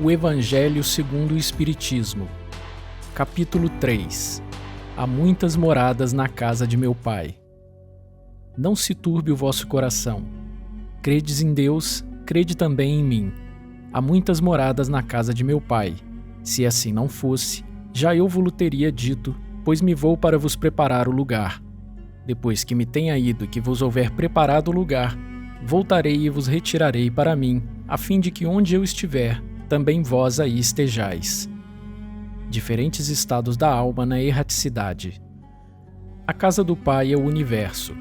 O Evangelho segundo o Espiritismo. Capítulo 3. Há muitas moradas na casa de meu Pai. Não se turbe o vosso coração. Credes em Deus, crede também em mim. Há muitas moradas na casa de meu Pai. Se assim não fosse, já eu vos teria dito, pois me vou para vos preparar o lugar. Depois que me tenha ido e que vos houver preparado o lugar, voltarei e vos retirarei para mim, a fim de que onde eu estiver, também vós aí estejais. Diferentes estados da alma na erraticidade. A casa do Pai é o universo.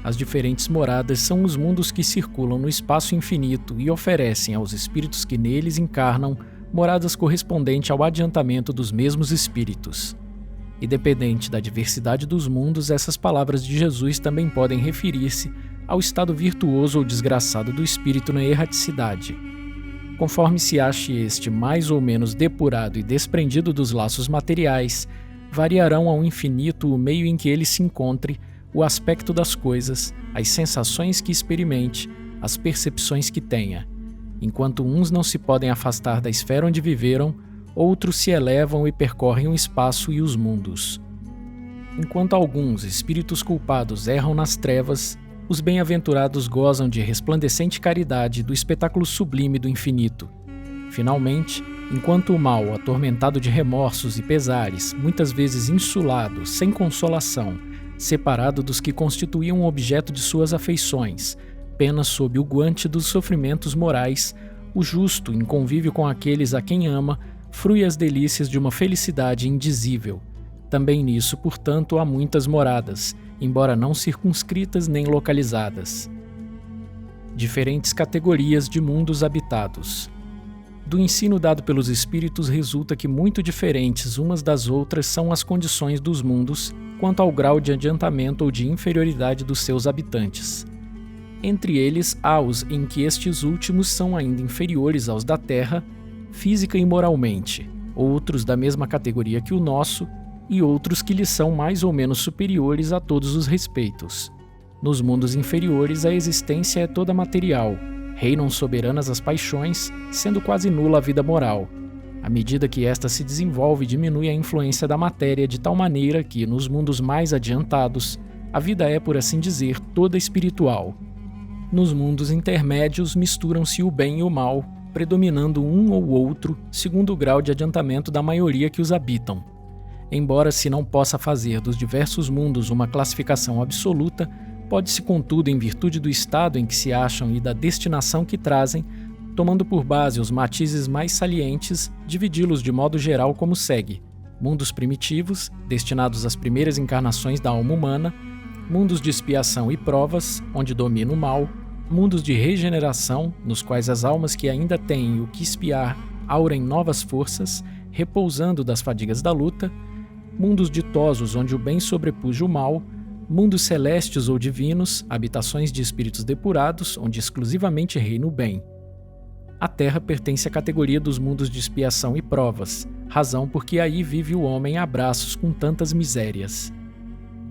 As diferentes moradas são os mundos que circulam no espaço infinito e oferecem aos espíritos que neles encarnam moradas correspondentes ao adiantamento dos mesmos espíritos. Independente da diversidade dos mundos, essas palavras de Jesus também podem referir-se ao estado virtuoso ou desgraçado do espírito na erraticidade. Conforme se ache este mais ou menos depurado e desprendido dos laços materiais, variarão ao infinito o meio em que ele se encontre, o aspecto das coisas, as sensações que experimente, as percepções que tenha. Enquanto uns não se podem afastar da esfera onde viveram, outros se elevam e percorrem o espaço e os mundos. Enquanto alguns espíritos culpados erram nas trevas, os bem-aventurados gozam de resplandecente caridade do espetáculo sublime do infinito. Finalmente, enquanto o mal, atormentado de remorsos e pesares, muitas vezes insulado, sem consolação, separado dos que constituíam o objeto de suas afeições, pena sob o guante dos sofrimentos morais, o justo, em convívio com aqueles a quem ama, frui as delícias de uma felicidade indizível. Também nisso, portanto, há muitas moradas, embora não circunscritas nem localizadas. Diferentes categorias de mundos habitados. Do ensino dado pelos espíritos resulta que muito diferentes umas das outras são as condições dos mundos quanto ao grau de adiantamento ou de inferioridade dos seus habitantes. Entre eles, há os em que estes últimos são ainda inferiores aos da Terra, física e moralmente, outros da mesma categoria que o nosso, e outros que lhes são mais ou menos superiores a todos os respeitos. Nos mundos inferiores, a existência é toda material, reinam soberanas as paixões, sendo quase nula a vida moral. À medida que esta se desenvolve, diminui a influência da matéria de tal maneira que, nos mundos mais adiantados, a vida é, por assim dizer, toda espiritual. Nos mundos intermédios, misturam-se o bem e o mal, predominando um ou outro, segundo o grau de adiantamento da maioria que os habitam. Embora se não possa fazer dos diversos mundos uma classificação absoluta, pode-se, contudo, em virtude do estado em que se acham e da destinação que trazem, tomando por base os matizes mais salientes, dividi-los de modo geral como segue: mundos primitivos, destinados às primeiras encarnações da alma humana, mundos de expiação e provas, onde domina o mal, mundos de regeneração, nos quais as almas que ainda têm o que expiar aurem novas forças, repousando das fadigas da luta, mundos ditosos onde o bem sobrepuja o mal, mundos celestes ou divinos, habitações de espíritos depurados, onde exclusivamente reina o bem. A Terra pertence à categoria dos mundos de expiação e provas, razão porque aí vive o homem a braços com tantas misérias.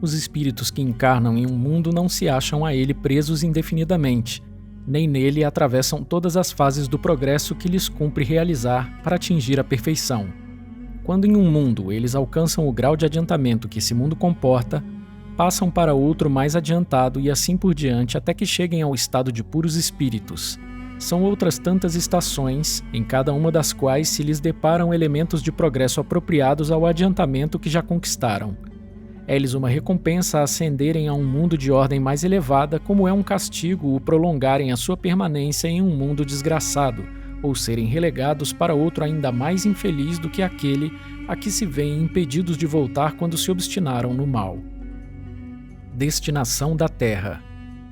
Os espíritos que encarnam em um mundo não se acham a ele presos indefinidamente, nem nele atravessam todas as fases do progresso que lhes cumpre realizar para atingir a perfeição. Quando em um mundo eles alcançam o grau de adiantamento que esse mundo comporta, passam para outro mais adiantado e assim por diante até que cheguem ao estado de puros espíritos. São outras tantas estações, em cada uma das quais se lhes deparam elementos de progresso apropriados ao adiantamento que já conquistaram. É-lhes uma recompensa ascenderem a um mundo de ordem mais elevada, como é um castigo o prolongarem a sua permanência em um mundo desgraçado, ou serem relegados para outro ainda mais infeliz do que aquele a que se veem impedidos de voltar quando se obstinaram no mal. Destinação da Terra.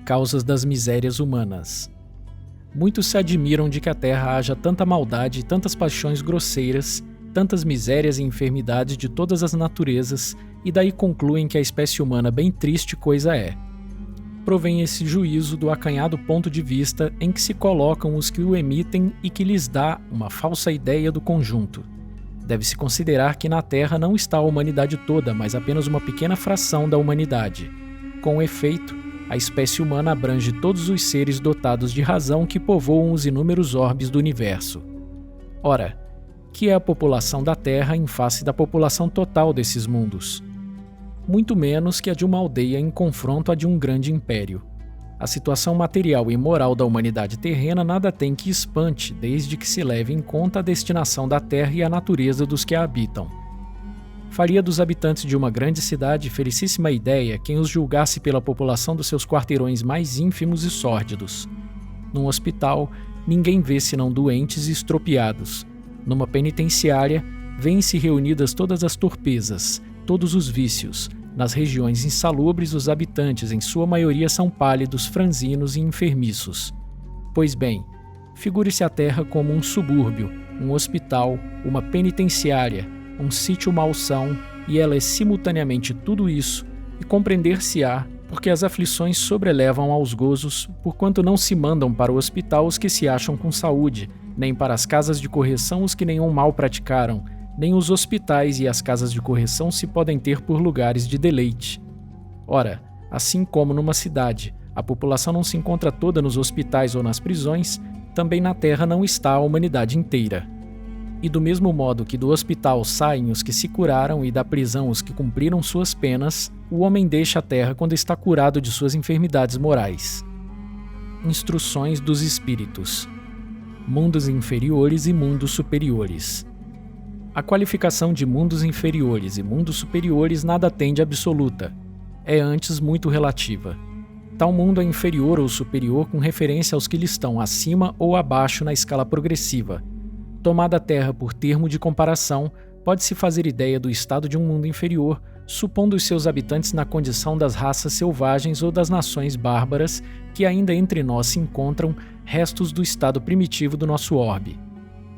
Causas das misérias humanas. Muitos se admiram de que a Terra haja tanta maldade e tantas paixões grosseiras, tantas misérias e enfermidades de todas as naturezas, e daí concluem que a espécie humana bem triste coisa é. Provém esse juízo do acanhado ponto de vista em que se colocam os que o emitem e que lhes dá uma falsa ideia do conjunto. Deve-se considerar que na Terra não está a humanidade toda, mas apenas uma pequena fração da humanidade. Com efeito, a espécie humana abrange todos os seres dotados de razão que povoam os inúmeros orbes do universo. Ora, que é a população da Terra em face da população total desses mundos. Muito menos que a de uma aldeia em confronto à de um grande império. A situação material e moral da humanidade terrena nada tem que espante, desde que se leve em conta a destinação da Terra e a natureza dos que a habitam. Faria dos habitantes de uma grande cidade felicíssima ideia quem os julgasse pela população dos seus quarteirões mais ínfimos e sórdidos. Num hospital, ninguém vê senão doentes e estropiados. Numa penitenciária, vêem-se reunidas todas as torpezas, todos os vícios. Nas regiões insalubres, os habitantes, em sua maioria, são pálidos, franzinos e enfermiços. Pois bem, figure-se a Terra como um subúrbio, um hospital, uma penitenciária, um sítio malsão, e ela é simultaneamente tudo isso, e compreender-se-á porque as aflições sobrelevam aos gozos, porquanto não se mandam para o hospital os que se acham com saúde, nem para as casas de correção os que nenhum mal praticaram, nem os hospitais e as casas de correção se podem ter por lugares de deleite. Ora, assim como numa cidade, a população não se encontra toda nos hospitais ou nas prisões, também na Terra não está a humanidade inteira. E do mesmo modo que do hospital saem os que se curaram e da prisão os que cumpriram suas penas, o homem deixa a Terra quando está curado de suas enfermidades morais. Instruções dos Espíritos. Mundos inferiores e mundos superiores. A qualificação de mundos inferiores e mundos superiores nada tem de absoluta. É antes muito relativa. Tal mundo é inferior ou superior com referência aos que lhe estão acima ou abaixo na escala progressiva. Tomada a Terra por termo de comparação, pode-se fazer ideia do estado de um mundo inferior, supondo os seus habitantes na condição das raças selvagens ou das nações bárbaras que ainda entre nós se encontram restos do estado primitivo do nosso orbe.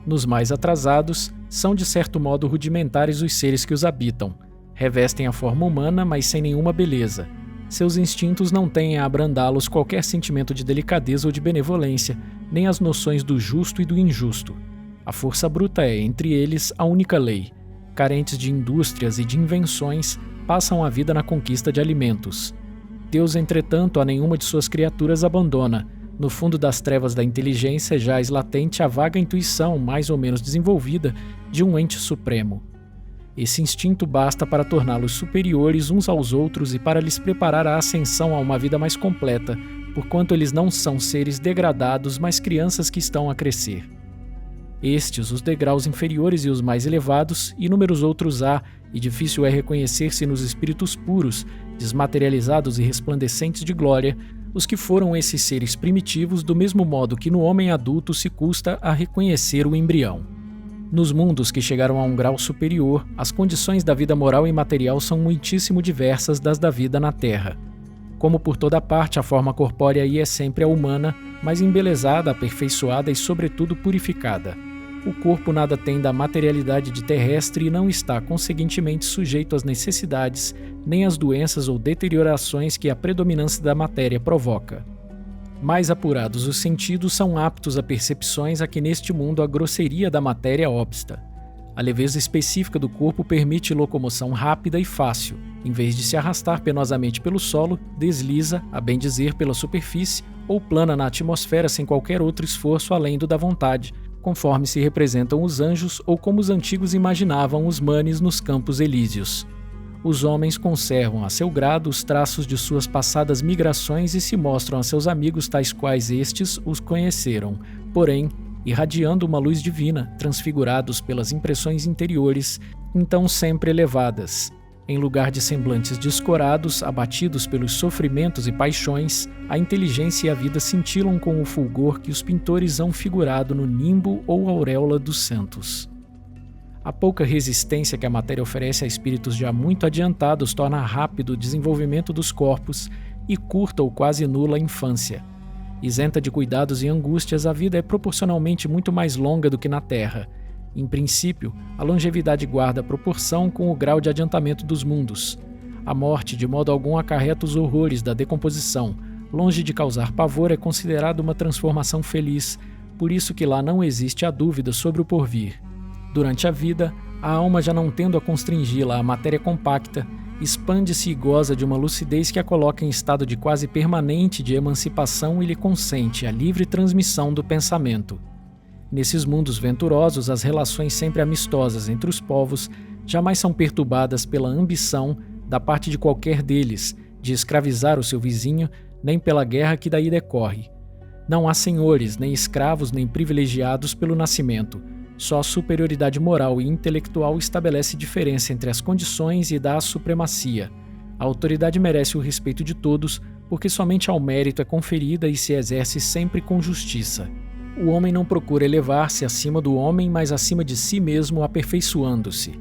Nos mais atrasados, são de certo modo rudimentares os seres que os habitam. Revestem a forma humana, mas sem nenhuma beleza. Seus instintos não têm a abrandá-los qualquer sentimento de delicadeza ou de benevolência, nem as noções do justo e do injusto. A força bruta é, entre eles, a única lei. Carentes de indústrias e de invenções, passam a vida na conquista de alimentos. Deus, entretanto, a nenhuma de suas criaturas abandona. No fundo das trevas da inteligência jaz latente a vaga intuição, mais ou menos desenvolvida, de um ente supremo. Esse instinto basta para torná-los superiores uns aos outros e para lhes preparar a ascensão a uma vida mais completa, porquanto eles não são seres degradados, mas crianças que estão a crescer. Estes, os degraus inferiores e os mais elevados, inúmeros outros há, e difícil é reconhecer-se nos espíritos puros, desmaterializados e resplandecentes de glória, os que foram esses seres primitivos, do mesmo modo que no homem adulto se custa a reconhecer o embrião. Nos mundos que chegaram a um grau superior, as condições da vida moral e material são muitíssimo diversas das da vida na Terra. Como por toda parte, a forma corpórea aí é sempre a humana, mas embelezada, aperfeiçoada e, sobretudo, purificada. O corpo nada tem da materialidade de terrestre e não está, conseguintemente, sujeito às necessidades, nem às doenças ou deteriorações que a predominância da matéria provoca. Mais apurados os sentidos são aptos a percepções a que neste mundo a grosseria da matéria obsta. A leveza específica do corpo permite locomoção rápida e fácil. Em vez de se arrastar penosamente pelo solo, desliza, a bem dizer, pela superfície, ou plana na atmosfera sem qualquer outro esforço além do da vontade, conforme se representam os anjos ou como os antigos imaginavam os manes nos campos elíseos. Os homens conservam a seu grado os traços de suas passadas migrações e se mostram a seus amigos tais quais estes os conheceram, porém, irradiando uma luz divina, transfigurados pelas impressões interiores, então sempre elevadas. Em lugar de semblantes descorados, abatidos pelos sofrimentos e paixões, a inteligência e a vida cintilam com o fulgor que os pintores hão figurado no nimbo ou auréola dos santos. A pouca resistência que a matéria oferece a espíritos já muito adiantados torna rápido o desenvolvimento dos corpos e curta ou quase nula a infância. Isenta de cuidados e angústias, a vida é proporcionalmente muito mais longa do que na Terra. Em princípio, a longevidade guarda proporção com o grau de adiantamento dos mundos. A morte, de modo algum, acarreta os horrores da decomposição. Longe de causar pavor, é considerada uma transformação feliz, por isso que lá não existe a dúvida sobre o porvir. Durante a vida, a alma, já não tendo a constringi-la à matéria compacta, expande-se e goza de uma lucidez que a coloca em estado de quase permanente de emancipação e lhe consente a livre transmissão do pensamento. Nesses mundos venturosos, as relações sempre amistosas entre os povos jamais são perturbadas pela ambição da parte de qualquer deles de escravizar o seu vizinho, nem pela guerra que daí decorre. Não há senhores, nem escravos, nem privilegiados pelo nascimento. Só a superioridade moral e intelectual estabelece diferença entre as condições e dá a supremacia. A autoridade merece o respeito de todos, porque somente ao mérito é conferida e se exerce sempre com justiça. O homem não procura elevar-se acima do homem, mas acima de si mesmo, aperfeiçoando-se.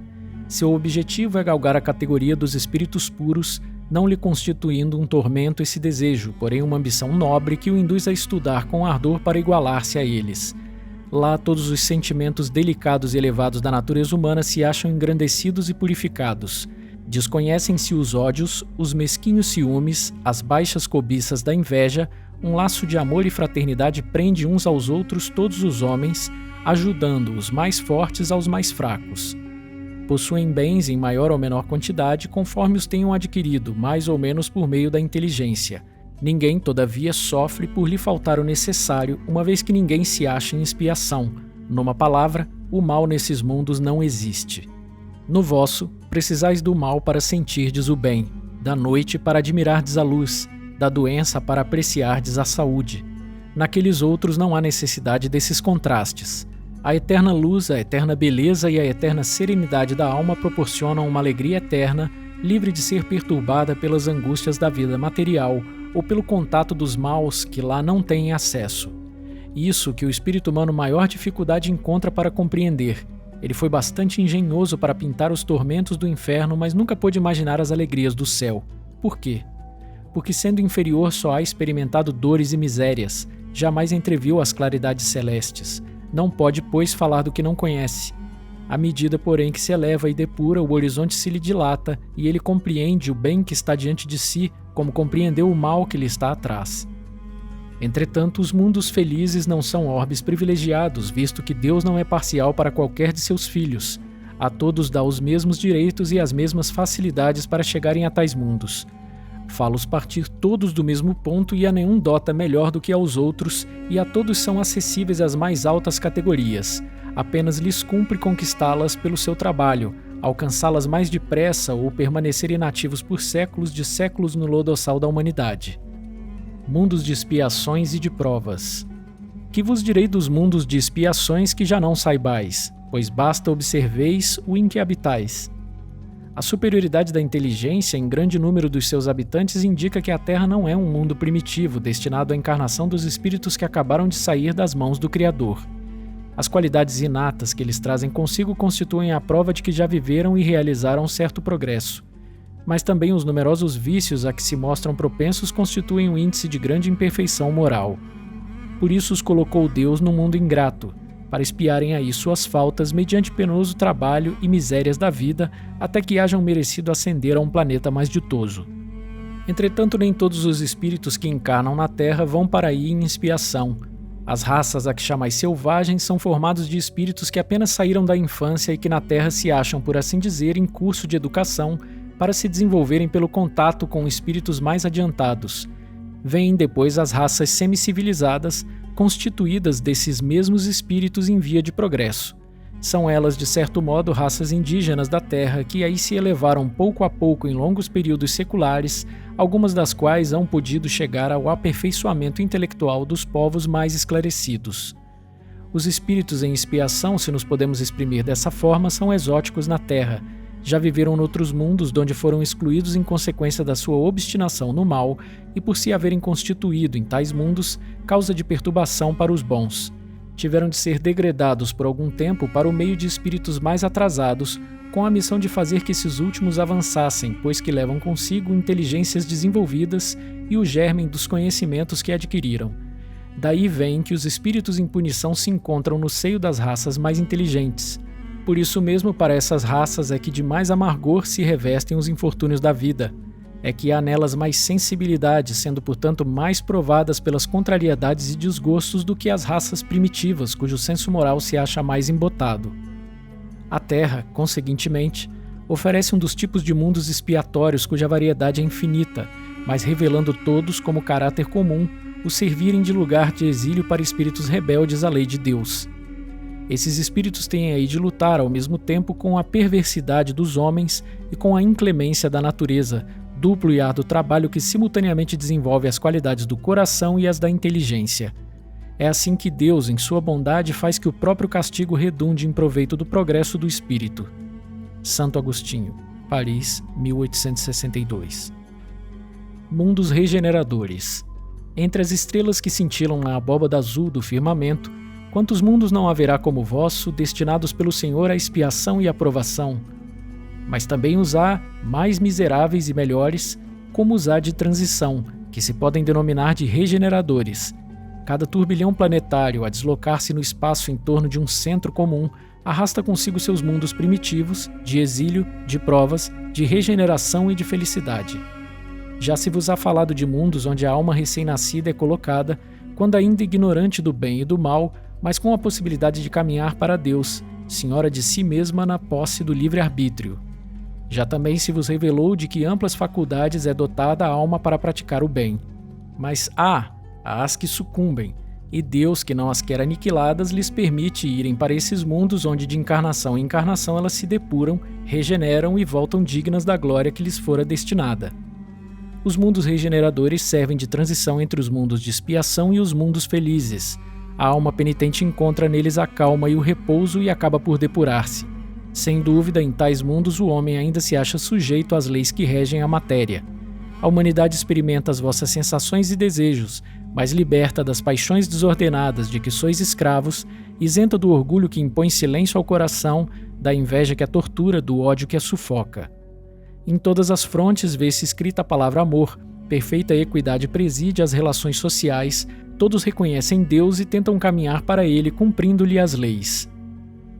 Seu objetivo é galgar a categoria dos espíritos puros, não lhe constituindo um tormento esse desejo, porém uma ambição nobre que o induz a estudar com ardor para igualar-se a eles. Lá todos os sentimentos delicados e elevados da natureza humana se acham engrandecidos e purificados. Desconhecem-se os ódios, os mesquinhos ciúmes, as baixas cobiças da inveja. Um laço de amor e fraternidade prende uns aos outros todos os homens, ajudando os mais fortes aos mais fracos. Possuem bens em maior ou menor quantidade, conforme os tenham adquirido, mais ou menos por meio da inteligência. Ninguém, todavia, sofre por lhe faltar o necessário, uma vez que ninguém se acha em expiação. Numa palavra, o mal nesses mundos não existe. No vosso, precisais do mal para sentirdes o bem, da noite para admirardes a luz, da doença para apreciardes a saúde. Naqueles outros não há necessidade desses contrastes. A eterna luz, a eterna beleza e a eterna serenidade da alma proporcionam uma alegria eterna, livre de ser perturbada pelas angústias da vida material ou pelo contato dos maus que lá não têm acesso. Isso que o espírito humano maior dificuldade encontra para compreender. Ele foi bastante engenhoso para pintar os tormentos do inferno, mas nunca pôde imaginar as alegrias do céu. Por quê? Porque sendo inferior só há experimentado dores e misérias, jamais entreviu as claridades celestes. Não pode, pois, falar do que não conhece. À medida, porém, que se eleva e depura, o horizonte se lhe dilata e ele compreende o bem que está diante de si, como compreendeu o mal que lhe está atrás. Entretanto, os mundos felizes não são orbes privilegiados, visto que Deus não é parcial para qualquer de seus filhos. A todos dá os mesmos direitos e as mesmas facilidades para chegarem a tais mundos. Fá-los partir todos do mesmo ponto e a nenhum dota melhor do que aos outros, e a todos são acessíveis as mais altas categorias. Apenas lhes cumpre conquistá-las pelo seu trabalho, alcançá-las mais depressa ou permanecer inativos por séculos de séculos no lodossal da humanidade. Mundos de expiações e de provas. Que vos direi dos mundos de expiações que já não saibais, pois basta observeis o em que habitais. A superioridade da inteligência em grande número dos seus habitantes indica que a Terra não é um mundo primitivo, destinado à encarnação dos espíritos que acabaram de sair das mãos do Criador. As qualidades inatas que eles trazem consigo constituem a prova de que já viveram e realizaram certo progresso. Mas também os numerosos vícios a que se mostram propensos constituem um índice de grande imperfeição moral. Por isso os colocou Deus no mundo ingrato, para espiarem aí suas faltas mediante penoso trabalho e misérias da vida, até que hajam merecido ascender a um planeta mais ditoso. Entretanto, nem todos os espíritos que encarnam na Terra vão para aí em expiação. As raças a que chamais selvagens são formados de espíritos que apenas saíram da infância e que na Terra se acham, por assim dizer, em curso de educação, para se desenvolverem pelo contato com espíritos mais adiantados. Vêm depois as raças semicivilizadas, constituídas desses mesmos espíritos em via de progresso. São elas, de certo modo, raças indígenas da Terra que aí se elevaram pouco a pouco em longos períodos seculares, algumas das quais hão podido chegar ao aperfeiçoamento intelectual dos povos mais esclarecidos. Os espíritos em expiação, se nos podemos exprimir dessa forma, são exóticos na Terra. Já viveram noutros mundos, donde foram excluídos em consequência da sua obstinação no mal e por se haverem constituído em tais mundos causa de perturbação para os bons. Tiveram de ser degradados por algum tempo para o meio de espíritos mais atrasados, com a missão de fazer que esses últimos avançassem, pois que levam consigo inteligências desenvolvidas e o germe dos conhecimentos que adquiriram. Daí vem que os espíritos em punição se encontram no seio das raças mais inteligentes. Por isso mesmo, para essas raças é que de mais amargor se revestem os infortúnios da vida. É que há nelas mais sensibilidade, sendo portanto mais provadas pelas contrariedades e desgostos do que as raças primitivas, cujo senso moral se acha mais embotado. A Terra, conseguintemente, oferece um dos tipos de mundos expiatórios cuja variedade é infinita, mas revelando todos como caráter comum o servirem de lugar de exílio para espíritos rebeldes à lei de Deus. Esses espíritos têm aí de lutar ao mesmo tempo com a perversidade dos homens e com a inclemência da natureza, duplo e árduo trabalho que simultaneamente desenvolve as qualidades do coração e as da inteligência. É assim que Deus, em sua bondade, faz que o próprio castigo redunde em proveito do progresso do espírito. Santo Agostinho, Paris, 1862. Mundos regeneradores. Entre as estrelas que cintilam na abóbada azul do firmamento, quantos mundos não haverá como o vosso, destinados pelo Senhor à expiação e aprovação? Mas também os há, mais miseráveis e melhores, como os há de transição, que se podem denominar de regeneradores. Cada turbilhão planetário, a deslocar-se no espaço em torno de um centro comum, arrasta consigo seus mundos primitivos, de exílio, de provas, de regeneração e de felicidade. Já se vos há falado de mundos onde a alma recém-nascida é colocada, quando ainda ignorante do bem e do mal, mas com a possibilidade de caminhar para Deus, senhora de si mesma na posse do livre-arbítrio. Já também se vos revelou de que amplas faculdades é dotada a alma para praticar o bem. Mas há as que sucumbem, e Deus, que não as quer aniquiladas, lhes permite irem para esses mundos onde de encarnação em encarnação elas se depuram, regeneram e voltam dignas da glória que lhes fora destinada. Os mundos regeneradores servem de transição entre os mundos de expiação e os mundos felizes. A alma penitente encontra neles a calma e o repouso e acaba por depurar-se. Sem dúvida, em tais mundos o homem ainda se acha sujeito às leis que regem a matéria. A humanidade experimenta as vossas sensações e desejos, mas liberta das paixões desordenadas de que sois escravos, isenta do orgulho que impõe silêncio ao coração, da inveja que a tortura, do ódio que a sufoca. Em todas as frontes vê-se escrita a palavra amor, perfeita equidade preside as relações sociais, todos reconhecem Deus e tentam caminhar para Ele cumprindo-lhe as leis.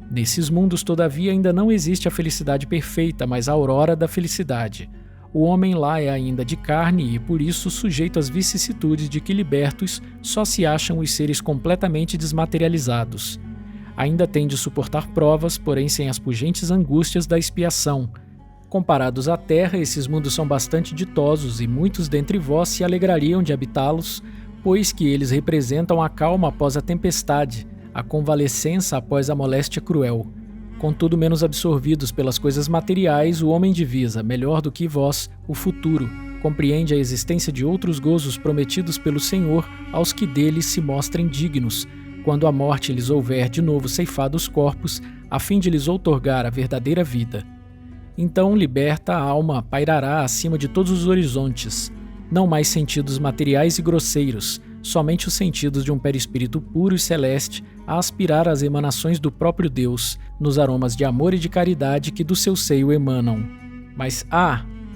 Nesses mundos, todavia, ainda não existe a felicidade perfeita, mas a aurora da felicidade. O homem lá é ainda de carne e, por isso, sujeito às vicissitudes de que libertos só se acham os seres completamente desmaterializados. Ainda tem de suportar provas, porém sem as pungentes angústias da expiação. Comparados à terra, esses mundos são bastante ditosos e muitos dentre vós se alegrariam de habitá-los, pois que eles representam a calma após a tempestade, a convalescença após a moléstia cruel. Contudo, menos absorvidos pelas coisas materiais, o homem divisa, melhor do que vós, o futuro, compreende a existência de outros gozos prometidos pelo Senhor aos que deles se mostrem dignos, quando a morte lhes houver de novo ceifado os corpos, a fim de lhes outorgar a verdadeira vida. Então, liberta a alma pairará acima de todos os horizontes, não mais sentidos materiais e grosseiros, somente os sentidos de um perispírito puro e celeste a aspirar às emanações do próprio Deus, nos aromas de amor e de caridade que do seu seio emanam. Mas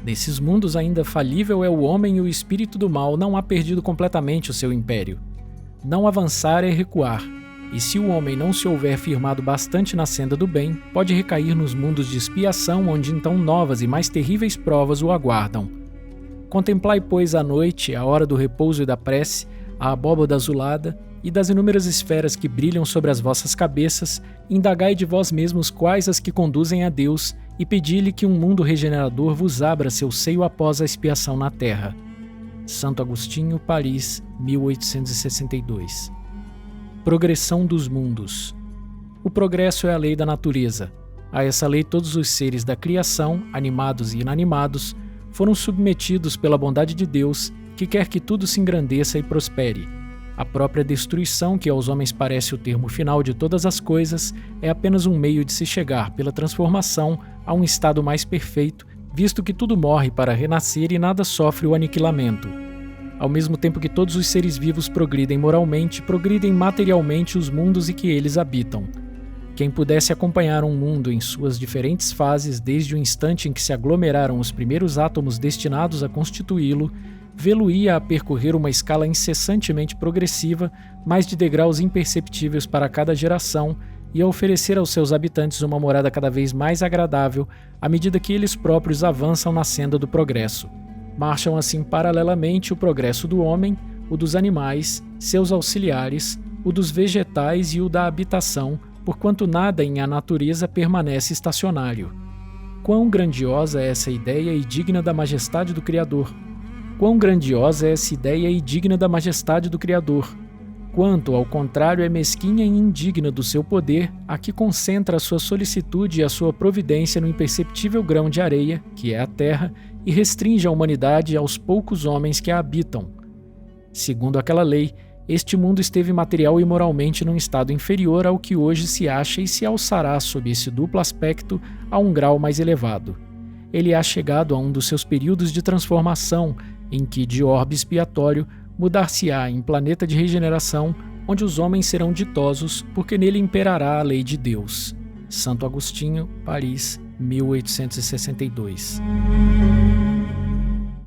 nesses mundos ainda falível é o homem e o espírito do mal não há perdido completamente o seu império. Não avançar é recuar, e se o homem não se houver firmado bastante na senda do bem, pode recair nos mundos de expiação, onde então novas e mais terríveis provas o aguardam. Contemplai, pois, à noite, a hora do repouso e da prece, a abóbada azulada, e das inúmeras esferas que brilham sobre as vossas cabeças, indagai de vós mesmos quais as que conduzem a Deus, e pedi-lhe que um mundo regenerador vos abra seu seio após a expiação na terra. Santo Agostinho, Paris, 1862. Progressão dos mundos. O progresso é a lei da natureza. A essa lei todos os seres da criação, animados e inanimados, foram submetidos pela bondade de Deus, que quer que tudo se engrandeça e prospere. A própria destruição, que aos homens parece o termo final de todas as coisas, é apenas um meio de se chegar, pela transformação, a um estado mais perfeito, visto que tudo morre para renascer e nada sofre o aniquilamento. Ao mesmo tempo que todos os seres vivos progridem moralmente, progridem materialmente os mundos em que eles habitam. Quem pudesse acompanhar um mundo em suas diferentes fases desde o instante em que se aglomeraram os primeiros átomos destinados a constituí-lo, vê-lo-ia a percorrer uma escala incessantemente progressiva, mas de degraus imperceptíveis para cada geração, e a oferecer aos seus habitantes uma morada cada vez mais agradável à medida que eles próprios avançam na senda do progresso. Marcham assim paralelamente o progresso do homem, o dos animais, seus auxiliares, o dos vegetais e o da habitação, porquanto nada em a natureza permanece estacionário. Quão grandiosa é essa ideia e digna da majestade do Criador! Quão grandiosa é essa ideia e digna da majestade do Criador! Enquanto, ao contrário, é mesquinha e indigna do seu poder, a que concentra a sua solicitude e a sua providência no imperceptível grão de areia, que é a terra, e restringe a humanidade aos poucos homens que a habitam. Segundo aquela lei, este mundo esteve material e moralmente num estado inferior ao que hoje se acha e se alçará sob esse duplo aspecto a um grau mais elevado. Ele há chegado a um dos seus períodos de transformação, em que, de orbe expiatório, mudar-se-á em planeta de regeneração, onde os homens serão ditosos, porque nele imperará a lei de Deus. Santo Agostinho, Paris, 1862.